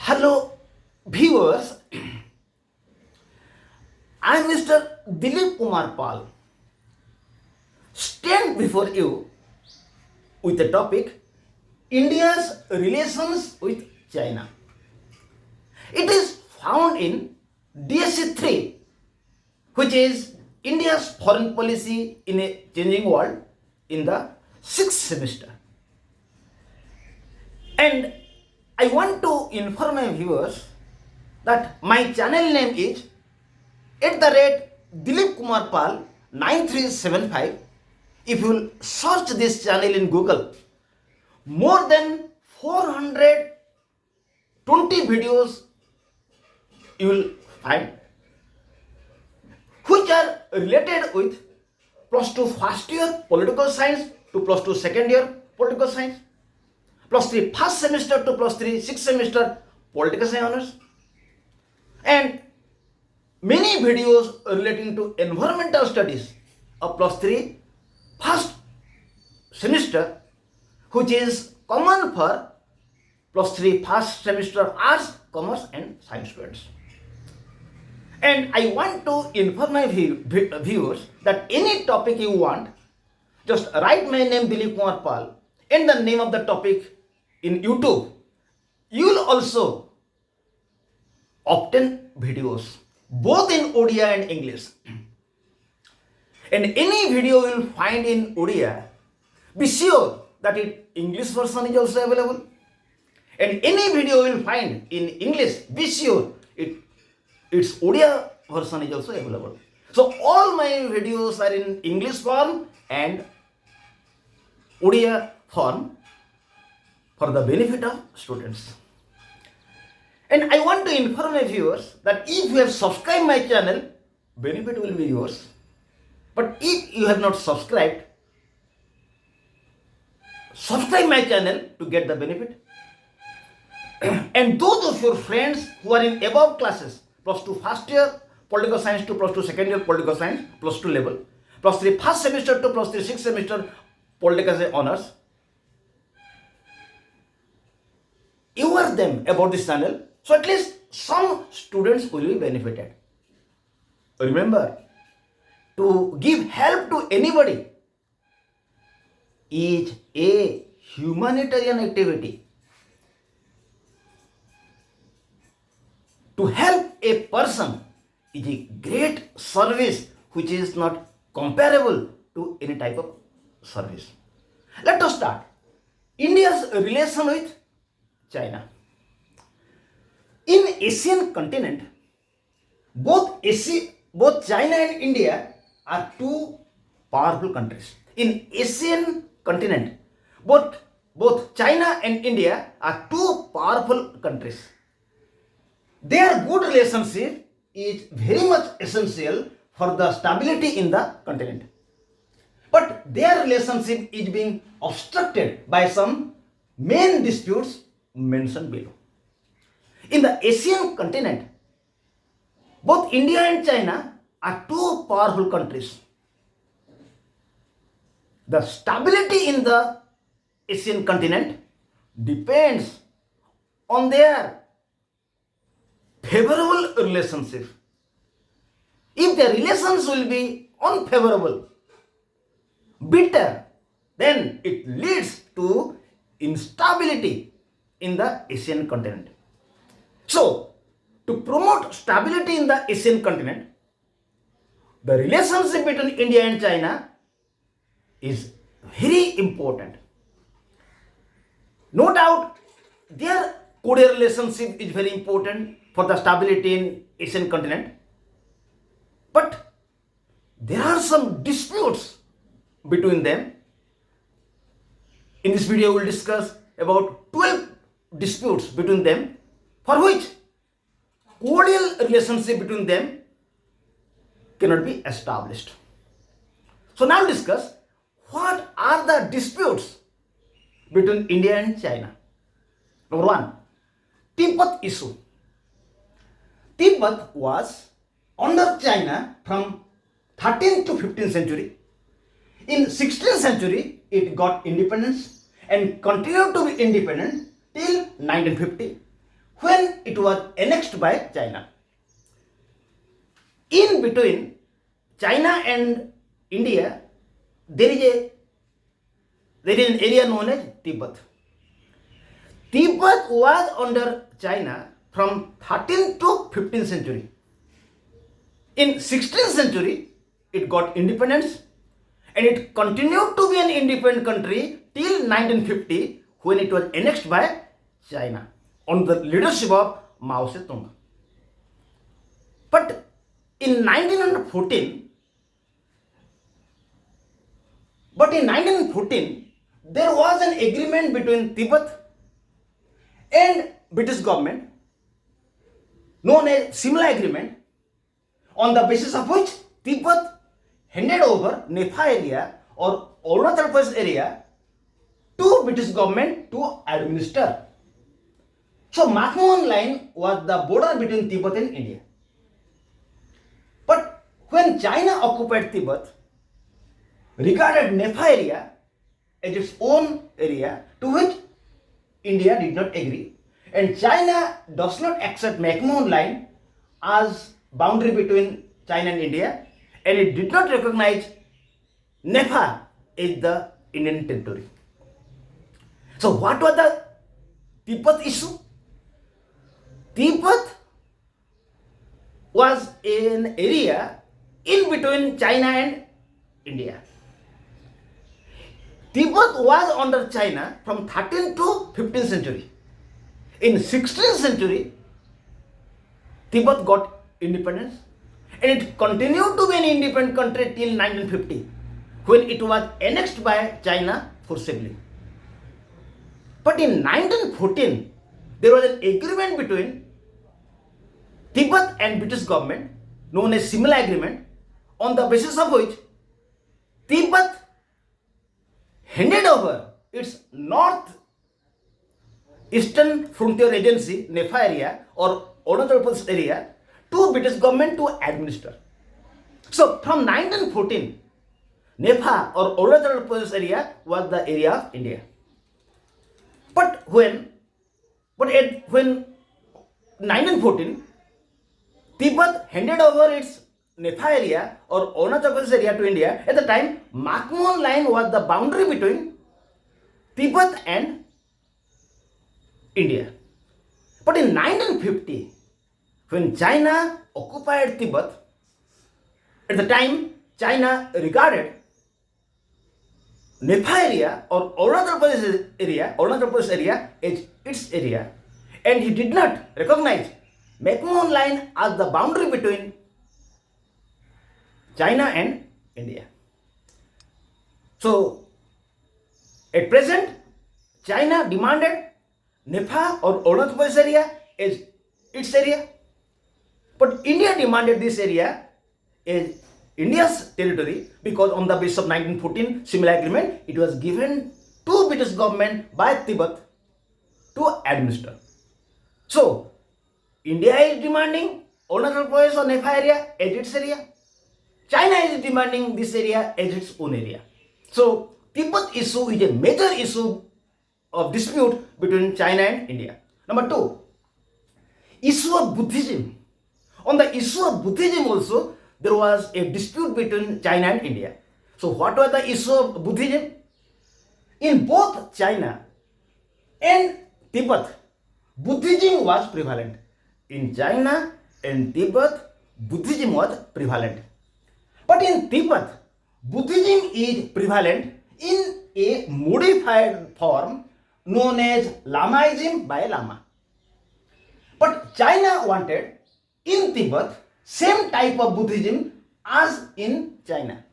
Hello, viewers. I am Mr. Dilip Kumar Pal. Stand before you with the topic India's relations with China. It is found in DSE-3, which is India's foreign policy in a changing world, in the 6th semester. And I want to inform my viewers that my channel name is @Dilip Kumar Pal 9375. If you will search this channel in Google, more than 420 videos you will find, which are related with +2 first year political science to +2 second year political science, +3 first semester to +3 sixth semester political science honors, and many videos relating to environmental studies of +3 first semester, which is common for +3 first semester arts, commerce and science students. And I want to inform my viewers that any topic you want, just write my name Dilip Kumar Pal and the name of the topic in YouTube. You will also obtain videos both in Odia and English. And any video you will find in Odia, be sure that English version is also available. And any video you will find in English, be sure its Odia version is also available. So all my videos are in English form and Odia form for the benefit of students. And I want to inform my viewers that if you have subscribed my channel, benefit will be yours. But if you have not subscribed, subscribe my channel to get the benefit. And those of your friends who are in above classes, +2 first year political science to +2 second year political science, +2 level, +3 first semester to +3 sixth semester political science honors, aware them about this channel, so at least some students will be benefited. Remember, to give help to anybody is a humanitarian activity. To help a person is a great service which is not comparable to any type of service. Let us start. India's relation with China. In Asian continent, both China and India are two powerful countries. In Asian continent, both China and India are two powerful countries. Their good relationship is very much essential for the stability in the continent. But their relationship is being obstructed by some main disputes mentioned below. In the Asian continent, both India and China are two powerful countries. The stability in the Asian continent depends on their favorable relationship. If the relations will be unfavorable, bitter, then it leads to instability in the Asian continent. So, to promote stability in the Asian continent, the relationship between India and China is very important. No doubt, their cordial relationship is very important for the stability in Asian continent. But there are some disputes between them. In this video, we will discuss about 12 disputes between them, for which cordial relationship between them cannot be established. So now discuss what are the disputes between India and China. Number 1, Tibet issue. Tibet was under China from 13th to 15th century. In 16th century, it got independence and continued to be independent till 1950, when it was annexed by China. In between China and India, there is an area known as Tibet. Tibet was under China from 13th to 15th century. In 16th century, it got independence and it continued to be an independent country till 1950 when it was annexed by China on the leadership of Mao Zedong. But in 1914, there was an agreement between Tibet and British government known as similar agreement, on the basis of which Tibet handed over Nepha area or Arunachal Pradesh area to British government to administer. So McMahon line was the border between Tibet and India. But when China occupied Tibet, regarded Nepha area as its own area, to which India did not agree, and China does not accept McMahon line as boundary between China and India, and it did not recognize Nepha as the Indian territory. So what was the Tibet issue? Tibet was an area in between China and India. Tibet was under China from 13th to 15th century. In 16th century, Tibet got independence and it continued to be an independent country till 1950 when it was annexed by China forcibly. But in 1914, there was an agreement between Tibet and British government known as similar agreement, on the basis of which Tibet handed over its north eastern frontier agency, Nepha area or Arunachal Pradesh area, to British government to administer. So from 1914, Nepha or Arunachal Pradesh area was the area of India. But when 1914, Tibet handed over its Nepha area or Arunachal Pradesh area to India. At the time, McMahon line was the boundary between Tibet and India. But in 1950, when China occupied Tibet, at the time China regarded Nepha area or Arunachal Pradesh area as its area, and he did not recognize McMahon line as the boundary between China and India. So at present, China demanded Nepha or Arunachal Pradesh area as its area, but India demanded this area as India's territory, because on the basis of 1914 similar agreement, it was given to British government by Tibet to administer. So India is demanding Arunachal Pradesh or Nepha area as its area. China is demanding this area as its own area. So Tibet issue is a major issue of dispute between China and India. Number two, issue of Buddhism. On the issue of Buddhism also, there was a dispute between China and India. So what was the issue of Buddhism? In both China and Tibet, Buddhism was prevalent. In China and Tibet, Buddhism was prevalent. But in Tibet, Buddhism is prevalent in a modified form known as Lamaism by Lama. But China wanted in Tibet same type of Buddhism as in China.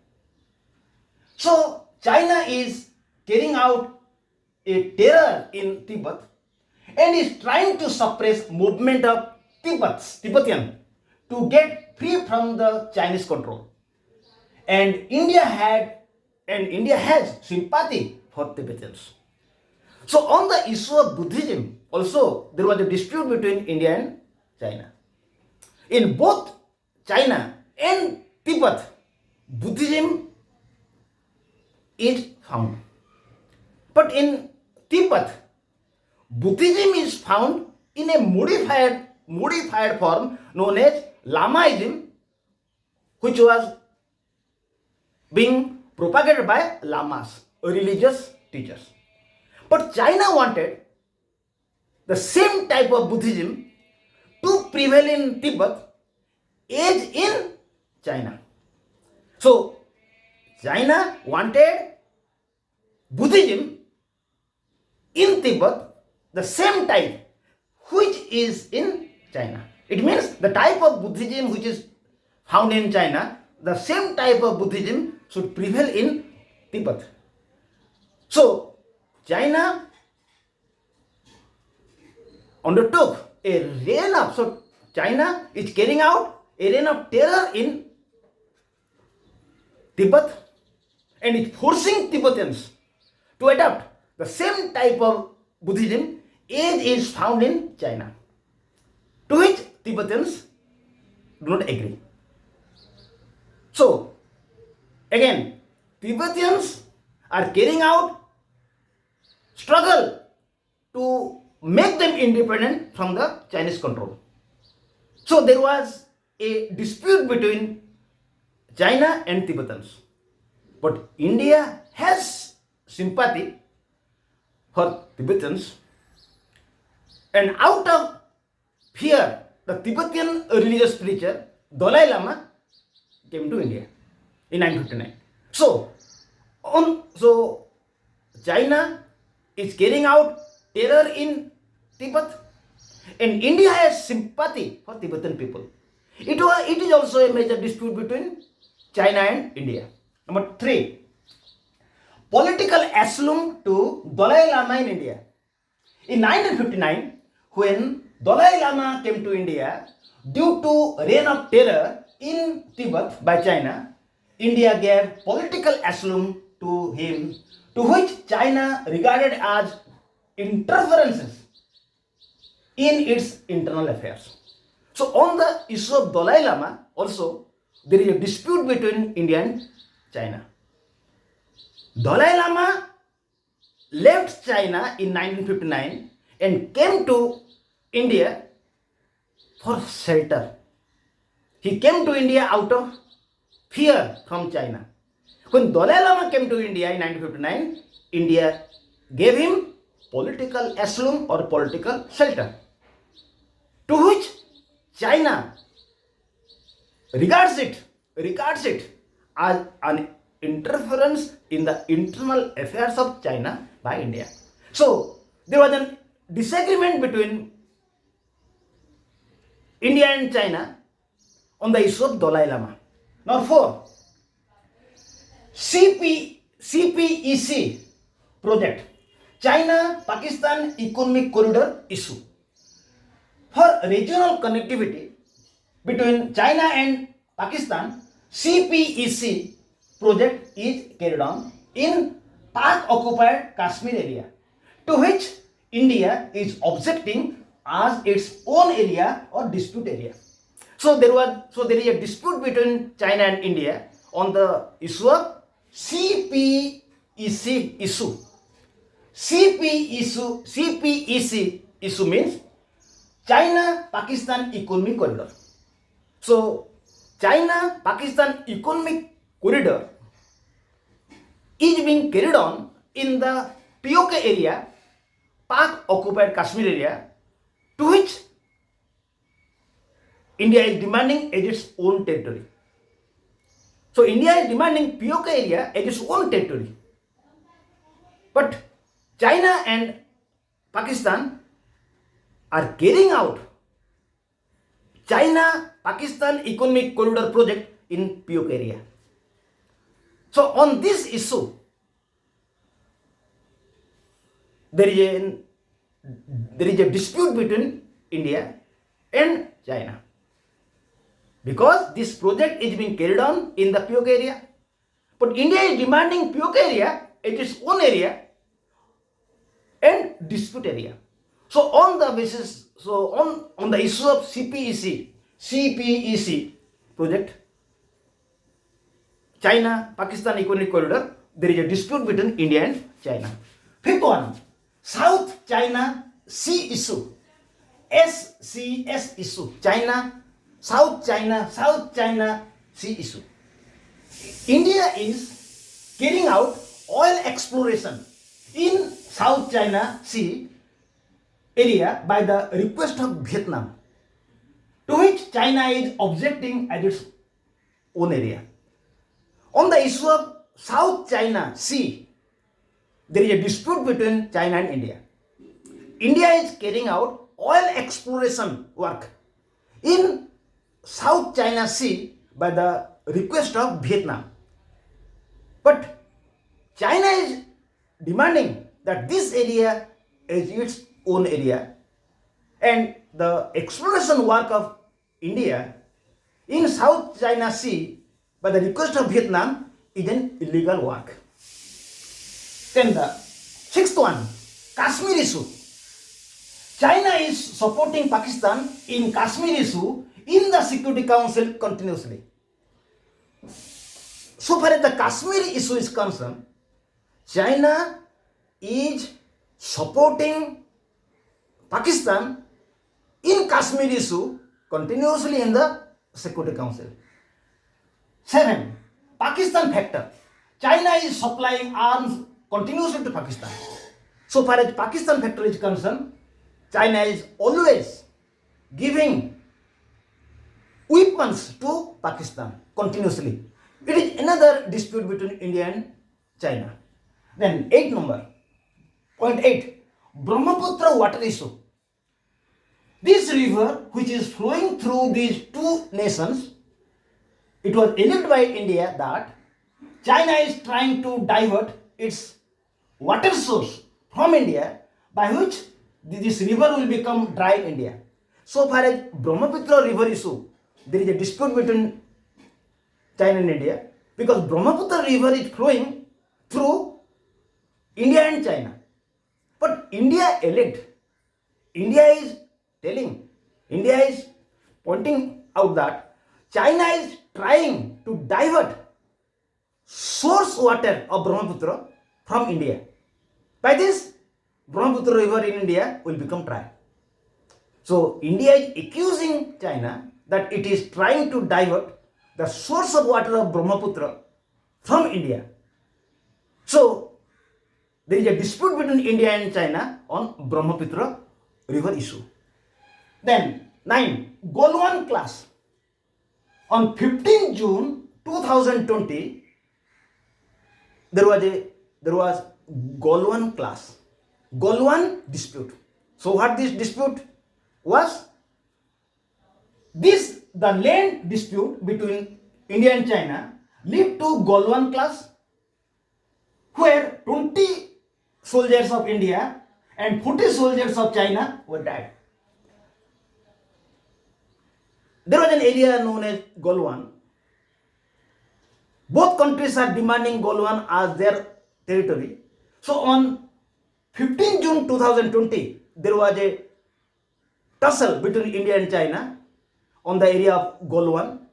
So China is carrying out a terror in Tibet and is trying to suppress movement of Tibetan to get free from the Chinese control. And India has sympathy for Tibetans. So on the issue of Buddhism, also there was a dispute between India and China. In both China and Tibet, Buddhism is found. But in Tibet, Buddhism is found in a modified form known as Lamaism, which was being propagated by lamas, religious teachers. But China wanted the same type of Buddhism to prevail in Tibet as in China. So China wanted Buddhism in Tibet the same type which is in China. It means the type of Buddhism which is found in China, the same type of Buddhism should prevail in Tibet. So China undertook a reign of, so China is carrying out a reign of terror in Tibet and is forcing Tibetans to adopt the same type of Buddhism as is found in China, to which Tibetans do not agree. So, again, Tibetans are carrying out struggle to make them independent from the Chinese control. So, there was a dispute between China and Tibetans. But India has sympathy for Tibetans, and out of fear, the Tibetan religious preacher Dalai Lama came to India in 959. So China is carrying out terror in Tibet, and India has sympathy for Tibetan people. It is also a major dispute between China and India. Number 3, political asylum to Dalai Lama in India. In 1959, when Dalai Lama came to India, due to reign of terror in Tibet by China, India gave political asylum to him, to which China regarded as interferences in its internal affairs. So on the issue of Dalai Lama also, there is a dispute between India and China. Dalai Lama left China in 1959 and came to India for shelter. He came to India out of fear from China. When Dalai Lama came to India in 1959, India gave him political asylum or political shelter, to which China regards it as an interference in the internal affairs of China by India. So there was a disagreement between India and China on the issue of Dalai Lama. Now 4, CPEC project, China-Pakistan Economic Corridor issue. For regional connectivity between China and Pakistan, CPEC project is carried on in Pak-occupied Kashmir area, to which India is objecting as its own area or dispute area. So there is a dispute between China and India on the issue of CPEC issue. CPEC issue means China-Pakistan Economic Corridor. So China-Pakistan Economic Corridor is being carried on in the POK area, Pak-occupied Kashmir area, to which India is demanding as its own territory. So India is demanding POK area as its own territory. But China and Pakistan are carrying out China-Pakistan Economic Corridor project in POK area. So on this issue, there is a dispute between India and China, because this project is being carried on in the POK area, but India is demanding POK area as its own area and dispute area. So on the basis, on the issue of CPEC project, China-Pakistan Economic Corridor, there is a dispute between India and China. 5th one, South China Sea issue. SCS issue, South China Sea issue. India is carrying out oil exploration in South China Sea area by the request of Vietnam, to which China is objecting as its own area. On the issue of South China Sea, there is a dispute between China and India. India is carrying out oil exploration work in South China Sea by the request of Vietnam. But China is demanding that this area is its own area, and the exploration work of India in South China Sea by the request of Vietnam is an illegal work. Then the sixth one, Kashmir issue. China is supporting Pakistan in Kashmir issue in the Security Council continuously. So far as the Kashmir issue is concerned, China is supporting Pakistan in Kashmir issue continuously in the Security Council. 7. Pakistan factor. China is supplying arms continuously to Pakistan. So far as Pakistan factor is concerned, China is always giving weapons to Pakistan continuously. It is another dispute between India and China. Then point 8, Brahmaputra water issue. This river, which is flowing through these two nations, it was alleged by India that China is trying to divert its water source from India, by which this river will become dry in India. So far as Brahmaputra river issue, there is a dispute between China and India, because Brahmaputra river is flowing through India and China. But India is pointing out that China is trying to divert source water of Brahmaputra from India. By this, Brahmaputra river in India will become dry. So India is accusing China that it is trying to divert the source of water of Brahmaputra from India. So there is a dispute between India and China on Brahmaputra river issue. Then 9, Golwan class. On 15 June 2020, there was Golwan class, Golwan dispute. So what this dispute was? The land dispute between India and China led to Golwan class, where 20 soldiers of India and 40 soldiers of China were died. There was an area known as Golwan. Both countries are demanding Golwan as their territory. So on 15 June 2020, there was a tussle between India and China on the area of Golwan.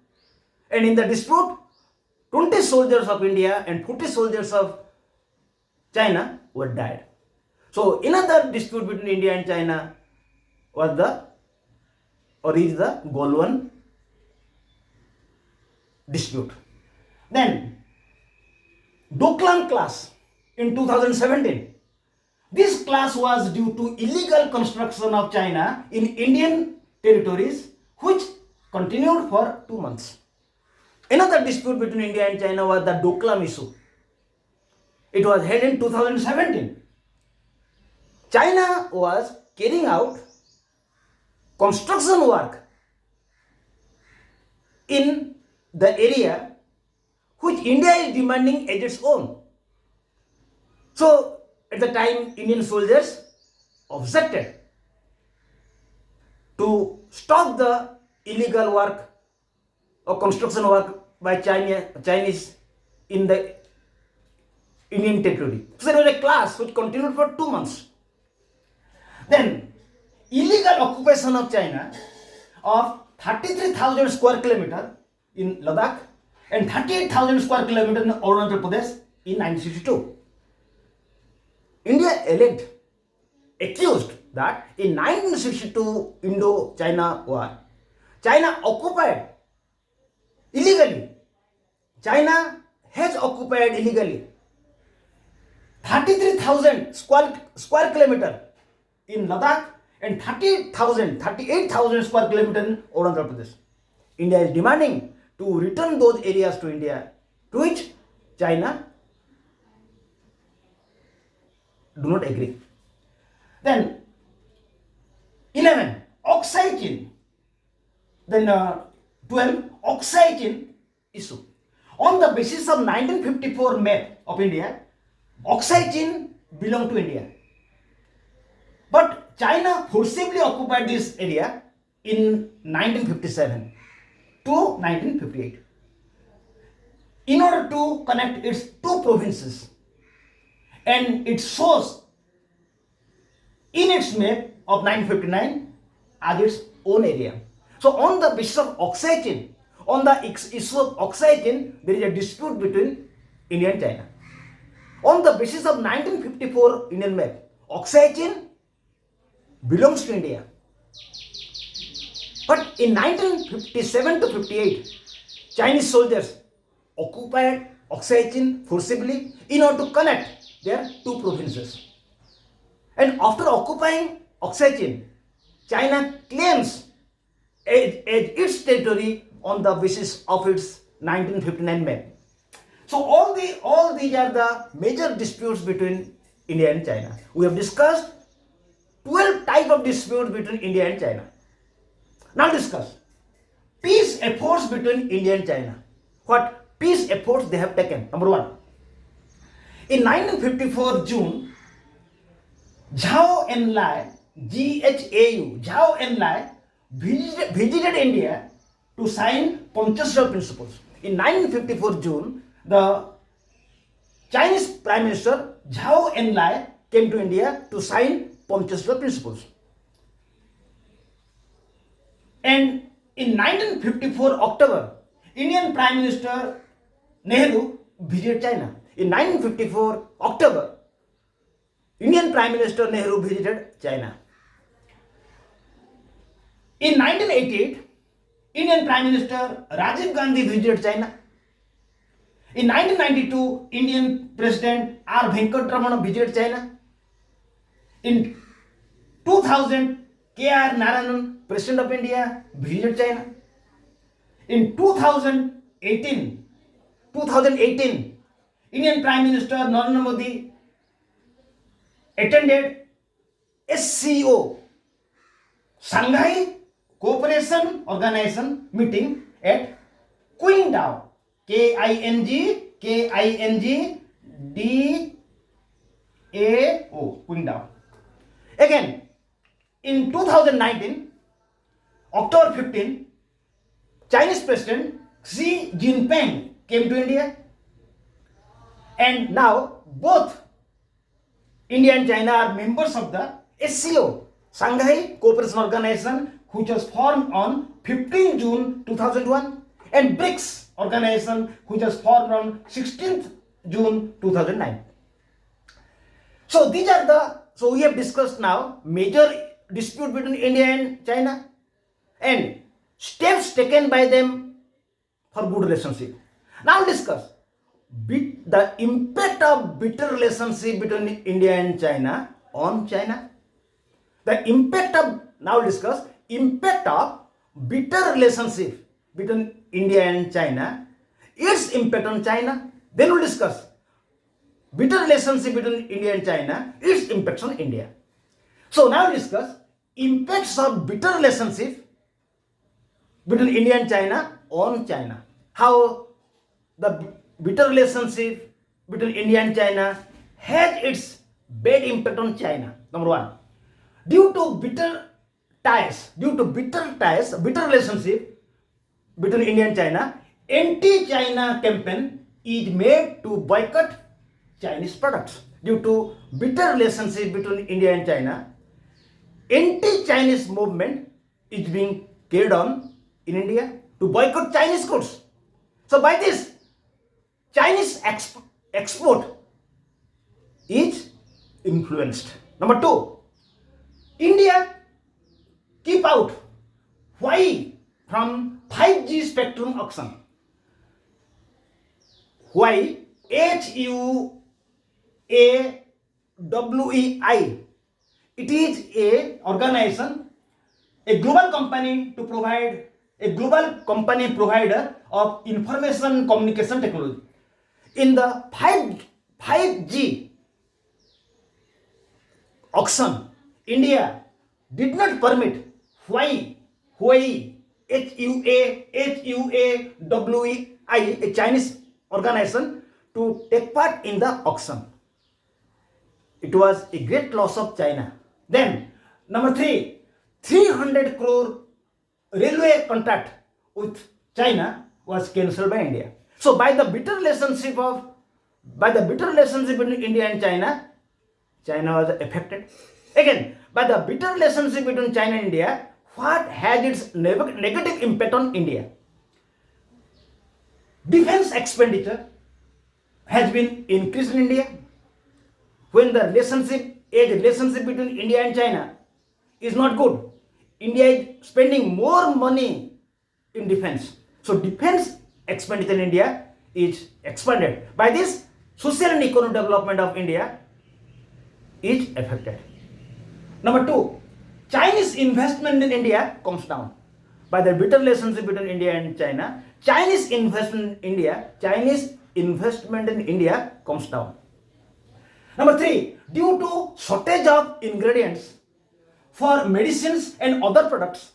And in the dispute, 20 soldiers of India and 40 soldiers of China were died. So another dispute between India and China is the Golwan dispute. Then Doklam class in 2017. This class was due to illegal construction of China in Indian territories, which continued for 2 months. Another dispute between India and China was the Doklam issue. It was held in 2017. China was carrying out construction work in the area which India is demanding as its own. So at the time, Indian soldiers objected to stop the illegal work or construction work by Chinese in the Indian territory. So there was a clash which continued for 2 months. Then illegal occupation of China of 33,000 square kilometer in Ladakh and 38,000 square kilometer in Arunachal Pradesh in 1962. India accused that in 1962 Indo-China War, China occupied illegally. China has occupied illegally 33,000 square kilometer in Ladakh and 38,000 square kilometer in Arunachal Pradesh. India is demanding to return those areas to India, to which China do not agree. Then 11, Oxai Chin. Then 12, Oxai Chin issue. On the basis of 1954 map of India, Oxai Chin belonged to India. But China forcibly occupied this area in 1957 to 1958 in order to connect its two provinces, and it shows in its map of 1959 as its own area. So on the basis of Oxai Chin, on the issue of Oxai Chin, there is a dispute between India and China. On the basis of 1954 Indian map, Oxai Chin belongs to India. But in 1957 to 58, Chinese soldiers occupied Oxai Chin forcibly in order to connect their two provinces. And after occupying Oxai Chin, China claims as its territory on the basis of its 1959 map. So all these are the major disputes between India and China. We have discussed 12 types of disputes between India and China. Now discuss peace efforts between India and China. What peace efforts they have taken? Number one, in 1954 June, Zhao Enlai, Zhao Enlai visited India to sign Panchashra Principles. In 1954 June, the Chinese Prime Minister Zhao Enlai came to India to sign Panchashra Principles. And in 1954 October, Indian Prime Minister Nehru visited China. In 1954 October, Indian Prime Minister Nehru visited China. In 1988, Indian Prime Minister Rajiv Gandhi visited China. In 1992, Indian President R. Venkatramana visited China. In 2000, K.R. Narayanan, President of India, visited China. In 2018, Indian Prime Minister Narendra Modi attended SCO, Shanghai Cooperation Organization meeting at Qingdao, Qingdao, Qingdao. Again, in 2019, October 15, Chinese President Xi Jinping came to India, and now both India and China are members of the SCO, Shanghai Cooperation Organization, which was formed on 15 June 2001, and BRICS organization, which was formed on 16th June 2009. So we have discussed now major dispute between India and China and steps taken by them for good relationship. Now discuss the impact of bitter relationship between India and China on China. Now discuss impact of bitter relationship between India and China, its impact on China. Then we'll discuss bitter relationship between India and China, its impacts on India. So now discuss impacts of bitter relationship between India and China on China. How the bitter relationship between India and China has its bad impact on China. Number one, due to bitter relationship between India and China, anti-China campaign is made to boycott Chinese products. Due to bitter relationship between India and China, anti-Chinese movement is being carried on in India to boycott Chinese goods. So by this, Chinese export is influenced. Number two, India keep out. Why from 5G spectrum auction? Why HUAWEI? It is a organization, a global company to provide a global company provider of information communication technology. In the 5G auction, India did not permit Huawei, HUAWEI, a Chinese organization, to take part in the auction. It was a great loss of China. Then, number 3, 300 crore railway contract with China was cancelled by India. So, by the bitter relationship between India and China, China was affected. Again, by the bitter relationship between China and India, what has its negative impact on India? Defense expenditure has been increased in India. When the relationship between India and China is not good, India is spending more money in defense. So defense expenditure in India is expanded. By this, social and economic development of India is affected. Number 2, Chinese investment in India comes down. By the bitter relationship between India and China, Chinese investment in India comes down. Number 3, due to shortage of ingredients for medicines and other products,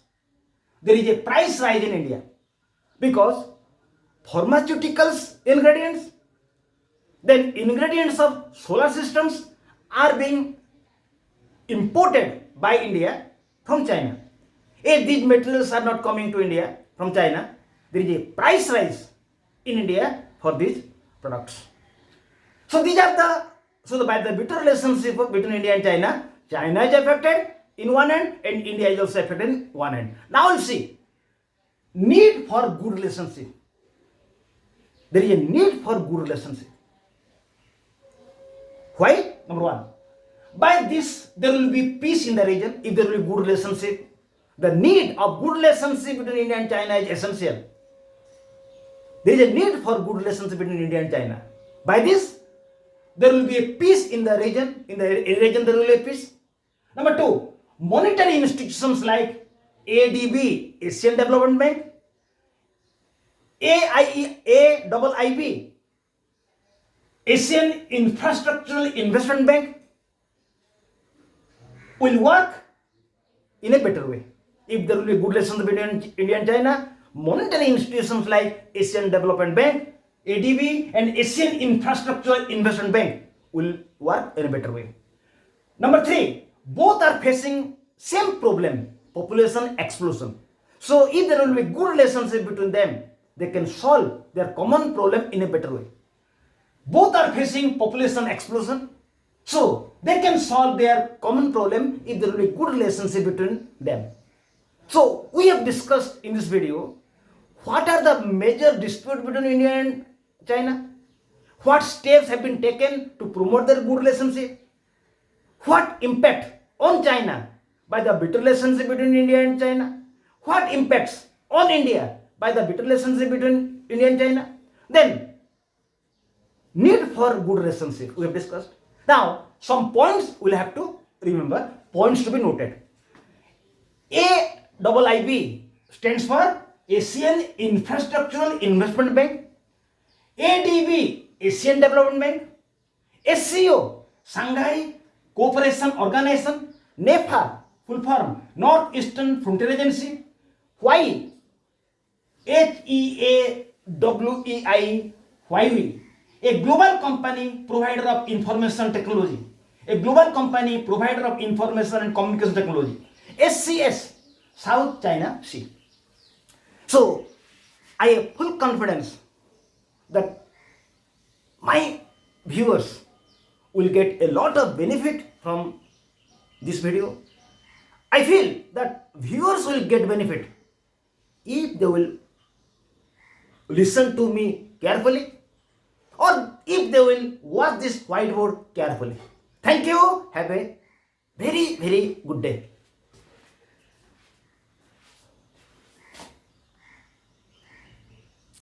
there is a price rise in India because pharmaceuticals ingredients, then ingredients of solar systems are being imported by India from China. If these materials are not coming to India from China, there is a price rise in India for these products. So by the bitter relationship between India and China, China is affected in one end and India is also affected in one end. Now we'll see need for good relationship. There is a need for good relationship. Why? Number 1, by this there will be peace in the region if there will be good relationship. The need of good relationship between India and China is essential. There is a need for good relationship between India and China. By this, there will be a peace in the region. In the region, there will be a peace. Number 2, monetary institutions like ADB, Asian Development Bank, AIIB, Asian Infrastructural Investment Bank, will work in a better way. If there will be good relations between India and China, monetary institutions like Asian Development Bank, ADB, and Asian Infrastructure Investment Bank will work in a better way. Number 3, both are facing same problem, population explosion. So if there will be good relationship between them, they can solve their common problem in a better way. Both are facing population explosion, so they can solve their common problem if there will be good relationship between them. So we have discussed in this video what are the major disputes between India and China, what steps have been taken to promote their good relationship, what impact on China by the bitter relationship between India and China, what impacts on India by the bitter relationship between India and China. Then need for good relationship we have discussed. Now some points we'll have to remember, points to be noted. AIIB stands for Asian Infrastructural Investment Bank, ADB Asian Development Bank, SCO Shanghai Cooperation Organization, NEFA full form Northeastern Frontier Agency, Huawei Huawei, a global company provider of information technology, a global company provider of information and communication technology, SCS South China Sea. So I have full confidence that my viewers will get a lot of benefit from this video. I feel that viewers will get benefit if they will listen to me carefully or if they will watch this whiteboard carefully. Thank you. Have a very, very good day.